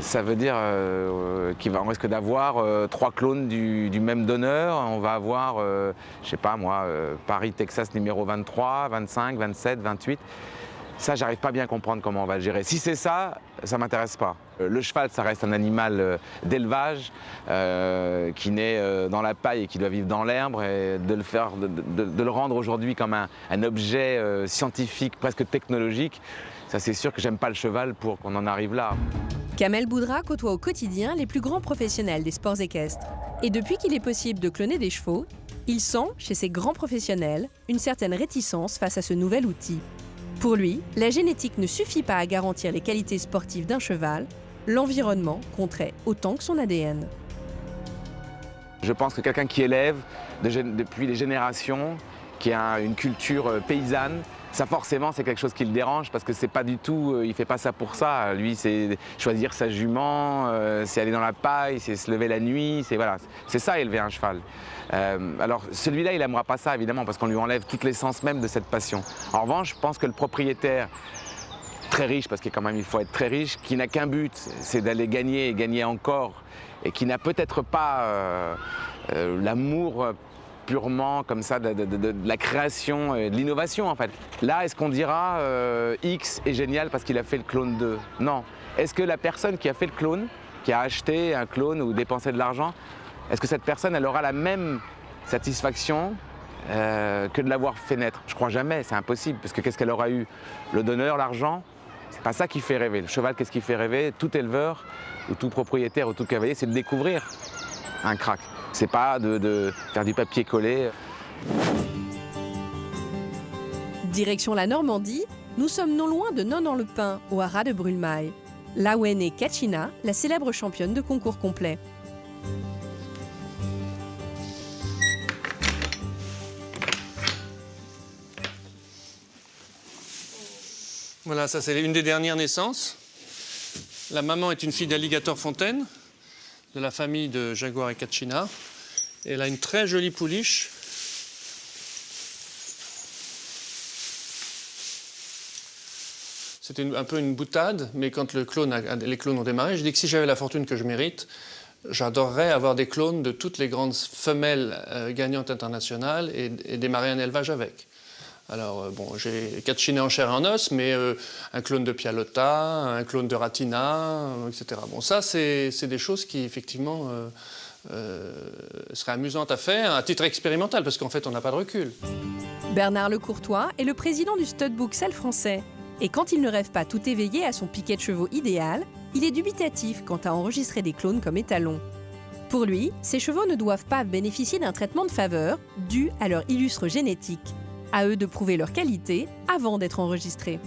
Ça veut dire qu'on risque d'avoir 3 clones du même donneur. On va avoir, je sais pas moi, Paris-Texas numéro 23, 25, 27, 28. Ça, j'arrive pas bien à comprendre comment on va le gérer. Si c'est ça, ça m'intéresse pas. Le cheval, ça reste un animal d'élevage qui naît dans la paille et qui doit vivre dans l'herbe. Et de le rendre aujourd'hui comme un objet scientifique, presque technologique, ça c'est sûr que j'aime pas le cheval pour qu'on en arrive là. Kamel Boudra côtoie au quotidien les plus grands professionnels des sports équestres. Et depuis qu'il est possible de cloner des chevaux, il sent, chez ces grands professionnels, une certaine réticence face à ce nouvel outil. Pour lui, la génétique ne suffit pas à garantir les qualités sportives d'un cheval, l'environnement compterait autant que son ADN. Je pense que quelqu'un qui élève depuis des générations, qui a une culture paysanne, ça forcément c'est quelque chose qui le dérange parce que c'est pas du tout, il fait pas ça pour ça. Lui c'est choisir sa jument, c'est aller dans la paille, c'est se lever la nuit, c'est ça élever un cheval. Alors celui-là il n'aimera pas ça évidemment parce qu'on lui enlève toute l'essence même de cette passion. En revanche je pense que le propriétaire très riche, parce qu'il faut être très riche, qui n'a qu'un but, c'est d'aller gagner et gagner encore, et qui n'a peut-être pas l'amour purement comme ça de la création et de l'innovation en fait. Là, est-ce qu'on dira X est génial parce qu'il a fait le clone 2 ? Non. Est-ce que la personne qui a fait le clone, qui a acheté un clone ou dépensé de l'argent, est-ce que cette personne, elle aura la même satisfaction que de l'avoir fait naître ? Je crois jamais, c'est impossible, parce que qu'est-ce qu'elle aura eu ? Le donneur, l'argent ? C'est pas ça qui fait rêver. Le cheval, qu'est-ce qui fait rêver ? Tout éleveur, ou tout propriétaire, ou tout cavalier, c'est de découvrir un crack. C'est pas de faire du papier collé. Direction la Normandie, nous sommes non loin de Nonant-le-Pin, au haras de Brulmaille. Là où est née Kachina, la célèbre championne de concours complet. Voilà, ça c'est une des dernières naissances. La maman est une fille d'Alligator Fontaine, de la famille de Jaguar et Kachina. Et elle a une très jolie pouliche. C'était un peu une boutade, mais quand les clones ont démarré, je dis que si j'avais la fortune que je mérite, j'adorerais avoir des clones de toutes les grandes femelles gagnantes internationales et démarrer un élevage avec. Alors, bon, j'ai Kachina en chair et en os, mais un clone de Pialotta, un clone de Ratina, etc. Bon, ça, c'est des choses qui, effectivement, seraient amusantes à faire à titre expérimental, parce qu'en fait, on n'a pas de recul. Bernard Lecourtois est le président du Studbook Selle français. Et quand il ne rêve pas tout éveillé à son piquet de chevaux idéal, il est dubitatif quant à enregistrer des clones comme étalons. Pour lui, ces chevaux ne doivent pas bénéficier d'un traitement de faveur dû à leur illustre génétique. À eux de prouver leur qualité avant d'être enregistrés.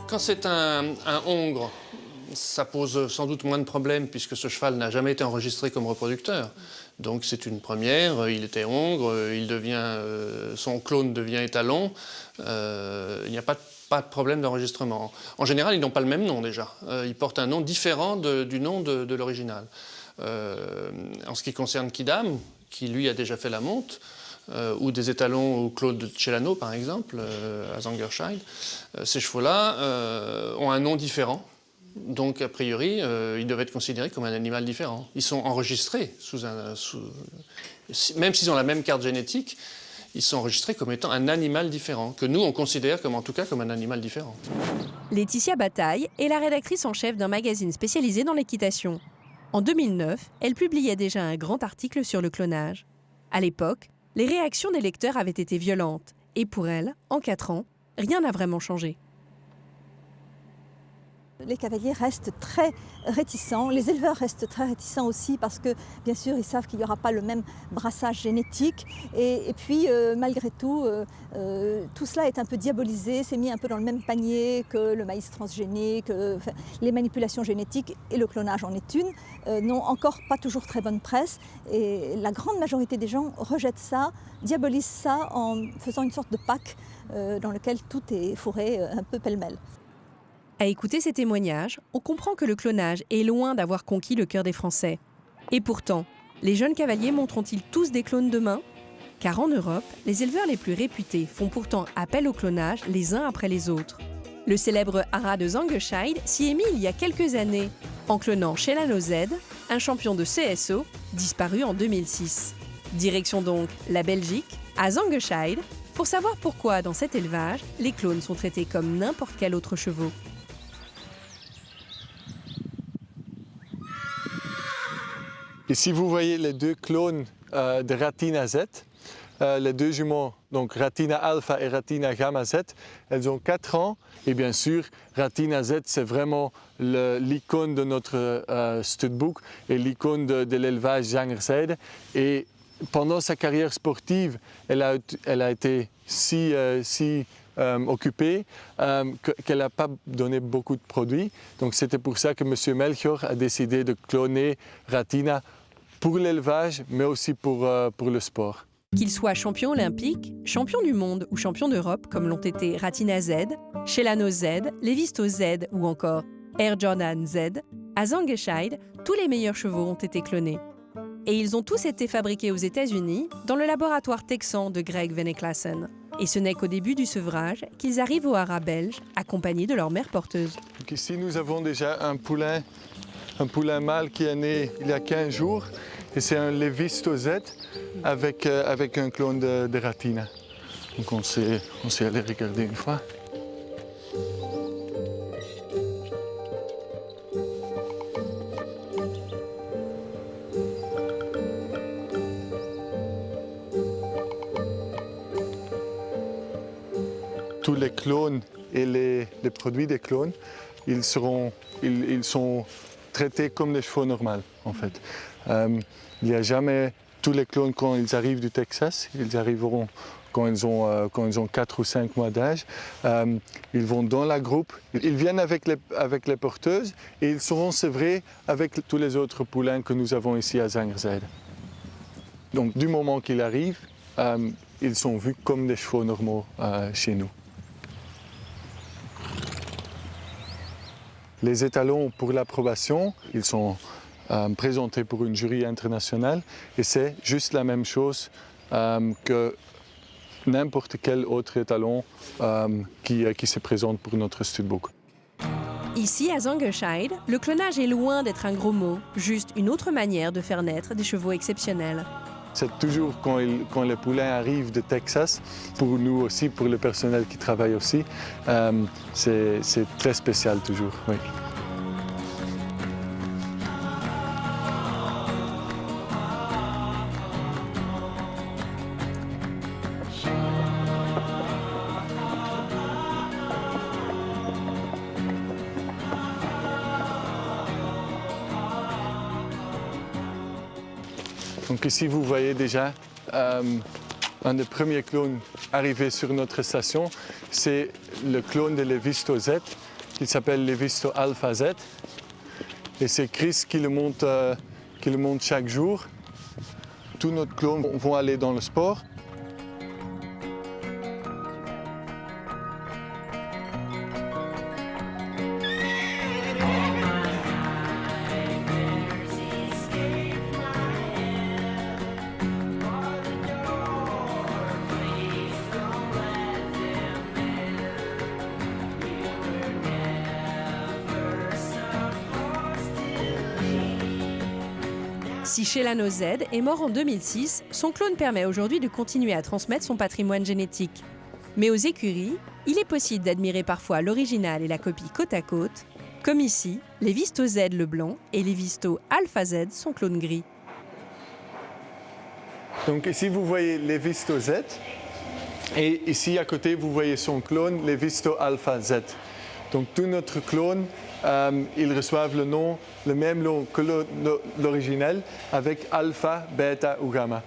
Quand c'est un hongre, ça pose sans doute moins de problèmes puisque ce cheval n'a jamais été enregistré comme reproducteur. Donc c'est une première, il était hongre, son clone devient étalon, il n'y a pas de problème d'enregistrement. En général, ils n'ont pas le même nom déjà, ils portent un nom différent du nom de l'original. En ce qui concerne Quidam, qui lui a déjà fait la monte, ou des étalons ou Claude Celano par exemple, à Zangersheide, ces chevaux-là ont un nom différent. Donc, a priori, ils doivent être considérés comme un animal différent. Ils sont enregistrés même s'ils ont la même carte génétique, ils sont enregistrés comme étant un animal différent, que nous, on considère en tout cas comme un animal différent. Laetitia Bataille est la rédactrice en chef d'un magazine spécialisé dans l'équitation. En 2009, elle publiait déjà un grand article sur le clonage. À l'époque, les réactions des lecteurs avaient été violentes. Et pour elle, en 4 ans, rien n'a vraiment changé. Les cavaliers restent très réticents, les éleveurs restent très réticents aussi parce que bien sûr ils savent qu'il n'y aura pas le même brassage génétique et puis malgré tout, tout cela est un peu diabolisé, c'est mis un peu dans le même panier que le maïs transgénique, les manipulations génétiques et le clonage en est une, n'ont encore pas toujours très bonne presse et la grande majorité des gens rejettent ça, diabolisent ça en faisant une sorte de pack dans lequel tout est fourré un peu pêle-mêle. À écouter ces témoignages, on comprend que le clonage est loin d'avoir conquis le cœur des Français. Et pourtant, les jeunes cavaliers monteront-ils tous des clones demain ? Car en Europe, les éleveurs les plus réputés font pourtant appel au clonage les uns après les autres. Le célèbre Haras de Zangersheide s'y est mis il y a quelques années, en clonant Celano Z, un champion de CSO, disparu en 2006. Direction donc la Belgique, à Zangersheide, pour savoir pourquoi dans cet élevage, les clones sont traités comme n'importe quel autre chevaux. Ici, vous voyez les 2 clones de Ratina Z, les 2 jumeaux, donc Ratina Alpha et Ratina Gamma Z. Elles ont 4 ans et bien sûr, Ratina Z, c'est vraiment l'icône de notre studbook et l'icône de l'élevage Zangersheide. Et pendant sa carrière sportive, elle a été si occupée qu'elle n'a pas donné beaucoup de produits. Donc c'était pour ça que M. Melchior a décidé de cloner Ratina pour l'élevage, mais aussi pour le sport. Qu'ils soient champions olympiques, champions du monde ou champions d'Europe, comme l'ont été Ratina Z, Celano Z, Levisto Z ou encore Air Jordan Z, à Zangersheide, tous les meilleurs chevaux ont été clonés. Et ils ont tous été fabriqués aux États-Unis, dans le laboratoire texan de Greg Veneklassen. Et ce n'est qu'au début du sevrage qu'ils arrivent au haras belge, accompagnés de leur mère porteuse. Donc ici, nous avons déjà un poulain mâle qui est né il y a 15 jours. Et c'est un Levisto Z avec un clone de Ratina. Donc on s'est allé regarder une fois. Tous les clones et les produits des clones, ils sont traités comme des chevaux normaux, en fait. Il n'y a jamais tous les clones quand ils arrivent du Texas, ils arriveront quand ils ont 4 ou 5 mois d'âge. Ils vont dans la groupe, ils viennent avec les porteuses et ils seront sevrés avec tous les autres poulains que nous avons ici à Zangersheide. Donc du moment qu'ils arrivent, ils sont vus comme des chevaux normaux chez nous. Les étalons pour l'approbation, ils sont présentés pour une jury internationale et c'est juste la même chose que n'importe quel autre étalon qui se présente pour notre studbook. Ici, à Zangersheide, le clonage est loin d'être un gros mot, juste une autre manière de faire naître des chevaux exceptionnels. C'est toujours quand les poulains arrivent de Texas, pour nous aussi, pour le personnel qui travaille aussi, c'est très spécial toujours, oui. Donc ici, vous voyez déjà un des premiers clones arrivés sur notre station. C'est le clone de Levisto Z. Il s'appelle Levisto Alpha Z. Et c'est Chris qui le monte chaque jour. tous nos clones vont aller dans le sport. Si Celano Z est mort en 2006, son clone permet aujourd'hui de continuer à transmettre son patrimoine génétique. Mais aux écuries, il est possible d'admirer parfois l'original et la copie côte à côte, comme ici, les Visto Z le blanc et les Visto Alpha Z son clone gris. Donc ici vous voyez les Visto Z et ici à côté vous voyez son clone, les Visto Alpha Z. Donc tous notre clones, ils reçoivent le même nom que l'original avec alpha, bêta ou gamma.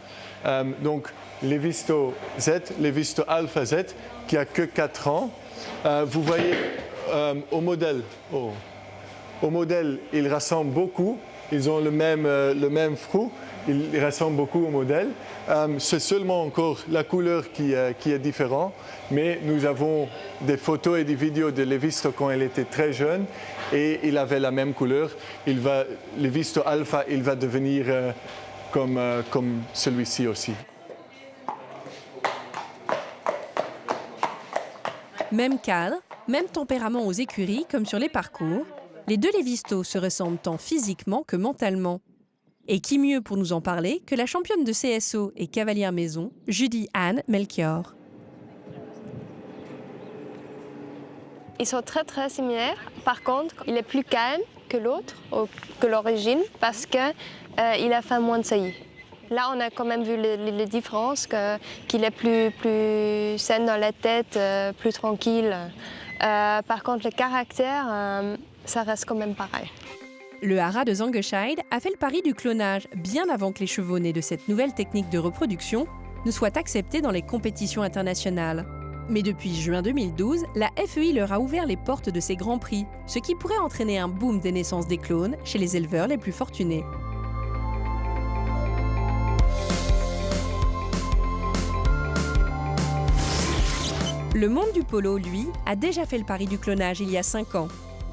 Donc les Visto Z, les Visto Alpha Z, qui a que 4 ans, vous voyez au modèle, ils ressemblent beaucoup, ils ont le même fruit, ils ressemblent beaucoup au modèle. C'est seulement encore la couleur qui est différente, mais nous avons des photos et des vidéos de Levisto quand il était très jeune et il avait la même couleur. Levisto Alpha, il va devenir comme celui-ci aussi. Même cadre, même tempérament aux écuries comme sur les parcours, les deux Levisto se ressemblent tant physiquement que mentalement. Et qui mieux pour nous en parler que la championne de CSO et cavalière maison, Judy Anne Melchior. Ils sont très très similaires. Par contre, il est plus calme que l'autre, que l'origine, parce qu'il a fait moins de saillies. Là, on a quand même vu les différences, qu'il est plus sain dans la tête, plus tranquille. Par contre, le caractère, ça reste quand même pareil. Le haras de Zangescheid a fait le pari du clonage bien avant que les chevaux nés de cette nouvelle technique de reproduction ne soient acceptés dans les compétitions internationales. Mais depuis juin 2012, la FEI leur a ouvert les portes de ces grands prix, ce qui pourrait entraîner un boom des naissances des clones chez les éleveurs les plus fortunés. Le monde du polo, lui, a déjà fait le pari du clonage il y a 5 ans.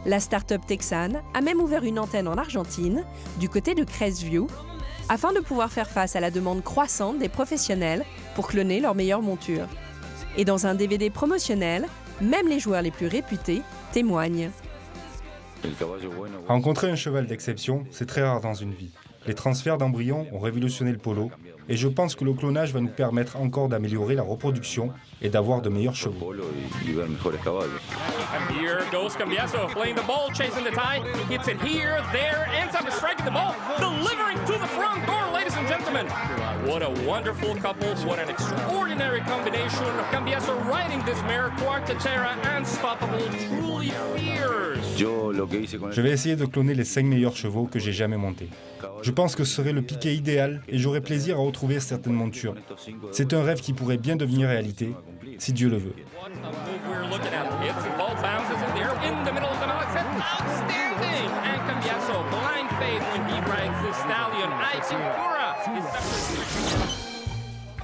La start-up texane a même ouvert une antenne en Argentine, du côté de Crestview, afin de pouvoir faire face à la demande croissante des professionnels pour cloner leurs meilleures montures. Et dans un DVD promotionnel, même les joueurs les plus réputés témoignent. Rencontrer un cheval d'exception, c'est très rare dans une vie. Les transferts d'embryons ont révolutionné le polo, et je pense que le clonage va nous permettre encore d'améliorer la reproduction et d'avoir de meilleurs chevaux. And here goes Cambiaso playing the ball, chasing the tie. Hits it here, there, ends up striking the ball, delivering to the front door, ladies and gentlemen. What a wonderful couple, what an extraordinary combination. Cambiaso riding this mare, Quartetera, unstoppable, truly fierce. Je vais essayer de cloner les 5 meilleurs chevaux que j'ai jamais montés. Je pense que ce serait le piquet idéal et j'aurai plaisir à retrouver certaines montures. C'est un rêve qui pourrait bien devenir réalité, si Dieu le veut.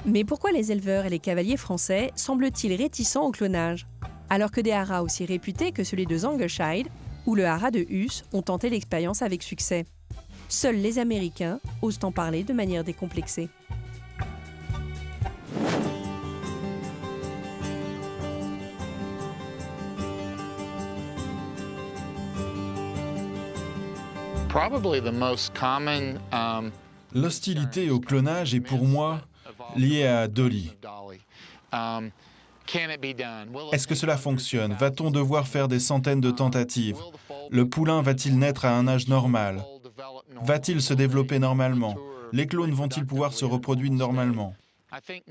Mais pourquoi les éleveurs et les cavaliers français semblent-ils réticents au clonage, alors que des haras aussi réputés que celui de Zangescheid ou le haras de Huss ont tenté l'expérience avec succès? Seuls les Américains osent en parler de manière décomplexée. L'hostilité au clonage est pour moi liée à Dolly. Est-ce que cela fonctionne? Va-t-on devoir faire des centaines de tentatives? Le poulain va-t-il naître à un âge normal? Va-t-il se développer normalement? Les clones vont-ils pouvoir se reproduire normalement?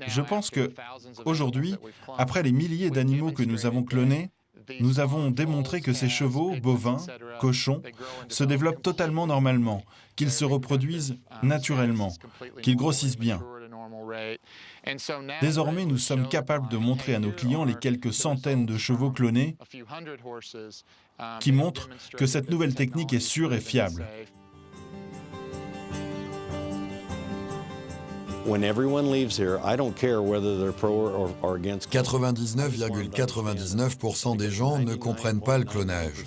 Je pense que, aujourd'hui, après les milliers d'animaux que nous avons clonés, nous avons démontré que ces chevaux, bovins, cochons, se développent totalement normalement, qu'ils se reproduisent naturellement, qu'ils grossissent bien. Désormais, nous sommes capables de montrer à nos clients les quelques centaines de chevaux clonés qui montrent que cette nouvelle technique est sûre et fiable. When everyone leaves here, I don't care whether they're pro or against. 99,99% des gens ne comprennent pas le clonage,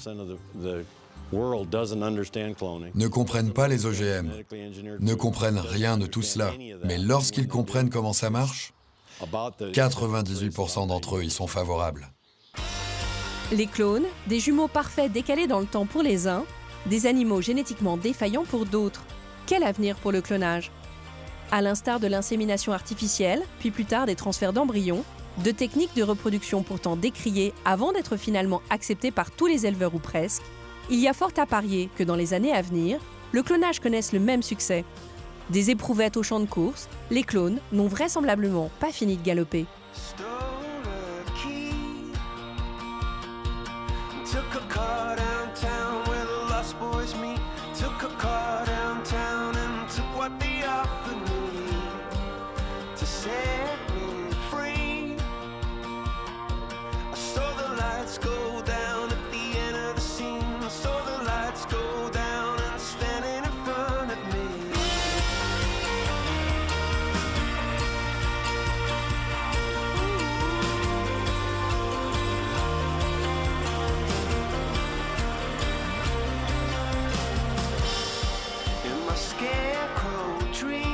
ne comprennent pas les OGM, ne comprennent rien de tout cela. Mais lorsqu'ils comprennent comment ça marche, 98% d'entre eux y sont favorables. Les clones, des jumeaux parfaits décalés dans le temps pour les uns, des animaux génétiquement défaillants pour d'autres. Quel avenir pour le clonage ? À l'instar de l'insémination artificielle, puis plus tard des transferts d'embryons, deux techniques de reproduction pourtant décriées avant d'être finalement acceptées par tous les éleveurs ou presque, il y a fort à parier que dans les années à venir, le clonage connaisse le même succès. Des éprouvettes au champ de course, les clones n'ont vraisemblablement pas fini de galoper. Scarecrow dream.